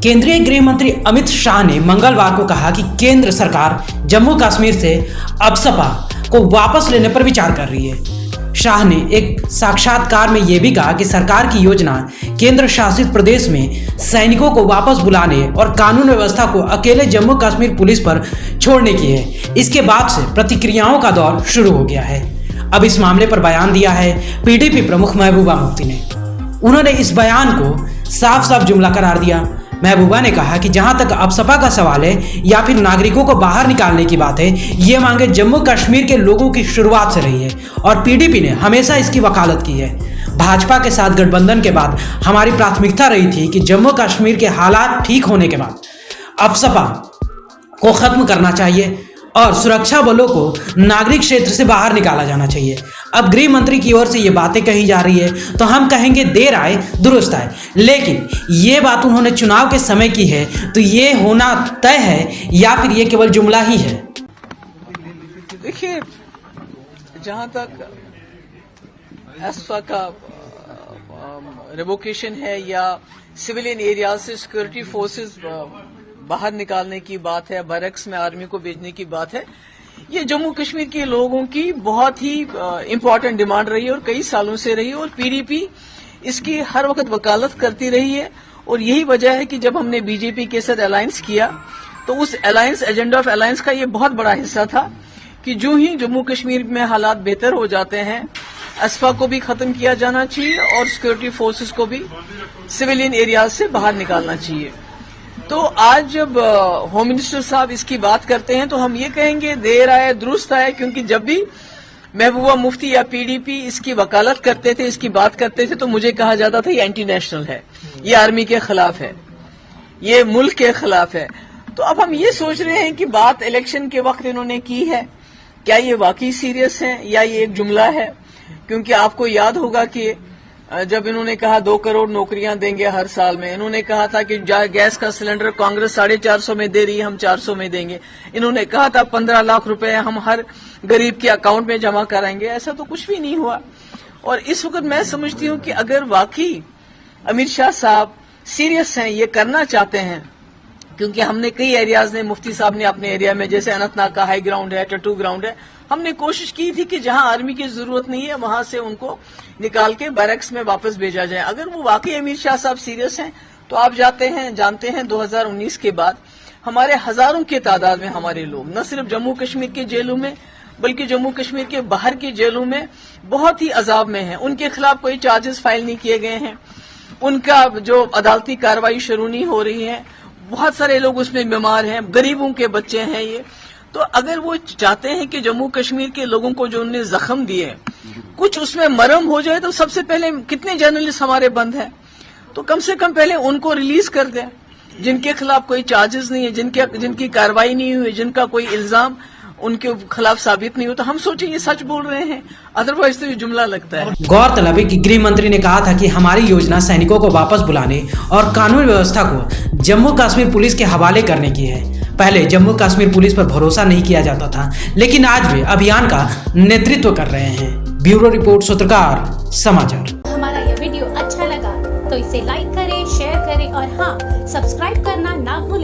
केंद्रीय गृह मंत्री अमित शाह ने मंगलवार को कहा कि केंद्र सरकार जम्मू कश्मीर से अफसपा को वापस लेने पर विचार कर रही है। शाह ने एक साक्षात्कार में यह भी कहा कि सरकार की योजना केंद्र शासित प्रदेश में सैनिकों को वापस बुलाने और कानून व्यवस्था को अकेले जम्मू कश्मीर पुलिस पर छोड़ने की है। इसके बाद से प्रतिक्रियाओं का दौर शुरू हो गया है। अब इस मामले पर बयान दिया है पीडीपी प्रमुख महबूबा मुफ्ती ने। उन्होंने इस बयान को साफ साफ जुमला करार दिया। महबूबा ने कहा कि जहां तक अफसपा का सवाल है या फिर नागरिकों को बाहर निकालने की बात है, ये मांगे जम्मू कश्मीर के लोगों की शुरुआत से रही है और पीडीपी ने हमेशा इसकी वकालत की है। भाजपा के साथ गठबंधन के बाद हमारी प्राथमिकता रही थी कि जम्मू कश्मीर के हालात ठीक होने के बाद अफसपा को खत्म करना चाहिए और सुरक्षा बलों को नागरिक क्षेत्र से बाहर निकाला जाना चाहिए। अब गृह मंत्री की ओर से ये बातें कही जा रही है तो हम कहेंगे देर आए दुरुस्त आए, लेकिन ये बात उन्होंने चुनाव के समय की है तो ये होना तय है या फिर ये केवल जुमला ही है। देखिए, जहां तक एसफा का रिवोकेशन है या सिविलियन एरिया से सिक्योरिटी फोर्सेस बाहर निकालने की बात है, बैरक्स में आर्मी को भेजने की बात है, ये जम्मू कश्मीर के लोगों की बहुत ही इम्पोर्टेंट डिमांड रही है और कई सालों से रही है और पीडीपी इसकी हर वक्त वकालत करती रही है। और यही वजह है कि जब हमने बीजेपी के साथ अलायंस किया तो उस अलायंस एजेंडा ऑफ अलायंस का ये बहुत बड़ा हिस्सा था कि जो ही जम्मू कश्मीर में हालात बेहतर हो जाते हैं, एसफा को भी खत्म किया जाना चाहिए और सिक्योरिटी फोर्सेस को भी सिविलियन एरियाज से बाहर निकालना चाहिए। तो आज जब होम मिनिस्टर साहब इसकी बात करते हैं तो हम ये कहेंगे देर आए दुरुस्त आए, क्योंकि जब भी महबूबा मुफ्ती या पीडीपी इसकी वकालत करते थे, इसकी बात करते थे, तो मुझे कहा जाता था ये एंटी नेशनल है, ये आर्मी के खिलाफ है, ये मुल्क के खिलाफ है। तो अब हम ये सोच रहे हैं कि बात इलेक्शन के वक्त इन्होंने की है, क्या ये वाकई सीरियस है या ये एक जुमला है? क्योंकि आपको याद होगा कि जब इन्होंने कहा 2 करोड़ नौकरियां देंगे हर साल में, इन्होंने कहा था कि गैस का सिलेंडर कांग्रेस 450 में दे रही है, हम 400 में देंगे। इन्होंने कहा था 15 लाख रुपए हम हर गरीब के अकाउंट में जमा कराएंगे। ऐसा तो कुछ भी नहीं हुआ। और इस वक्त मैं समझती हूं कि अगर वाकई अमित शाह साहब सीरियस हैं, ये करना चाहते हैं, क्योंकि हमने कई एरियाज ने, मुफ्ती साहब ने अपने एरिया में, जैसे अनंतनाग का हाई ग्राउंड है, टट्टू ग्राउंड है, हमने कोशिश की थी कि जहां आर्मी की जरूरत नहीं है वहां से उनको निकाल के बैरक्स में वापस भेजा जाए। अगर वो वाकई अमित शाह साहब सीरियस हैं तो आप जानते हैं 2019 के बाद हमारे हजारों की तादाद में हमारे लोग न सिर्फ जम्मू कश्मीर के जेलों में बल्कि जम्मू कश्मीर के बाहर की जेलों में बहुत ही अजाब में हैं। उनके खिलाफ कोई चार्जेस फाइल नहीं किए गए हैं, उनका जो अदालती कार्रवाई शुरू नहीं हो रही है, बहुत सारे लोग उसमें बीमार हैं, गरीबों के बच्चे हैं ये। तो अगर वो चाहते हैं कि जम्मू कश्मीर के लोगों को जो उन्होंने जख्म दिए कुछ उसमें मरहम हो जाए, तो सबसे पहले कितने जर्नलिस्ट हमारे बंद हैं, तो कम से कम पहले उनको रिलीज कर दें, जिनके खिलाफ कोई चार्जेस नहीं है, जिनकी कार्रवाई नहीं हुई, जिनका कोई इल्जाम उनके खिलाफ साबित नहीं हो। तो हम सोचे ये सच बोल रहे हैं, अदरवाइज तो ये जुमला लगता है। गौरतलब है कि गृह मंत्री ने कहा था कि हमारी योजना सैनिकों को वापस बुलाने और कानून व्यवस्था को जम्मू कश्मीर पुलिस के हवाले करने की है। पहले जम्मू कश्मीर पुलिस पर भरोसा नहीं किया जाता था, लेकिन आज वे अभियान का नेतृत्व कर रहे हैं। ब्यूरो रिपोर्ट, सूत्रकार समाचार। हमारा यह वीडियो अच्छा लगा तो इसे लाइक करें, शेयर करें और हाँ, सब्सक्राइब करना ना भूलें।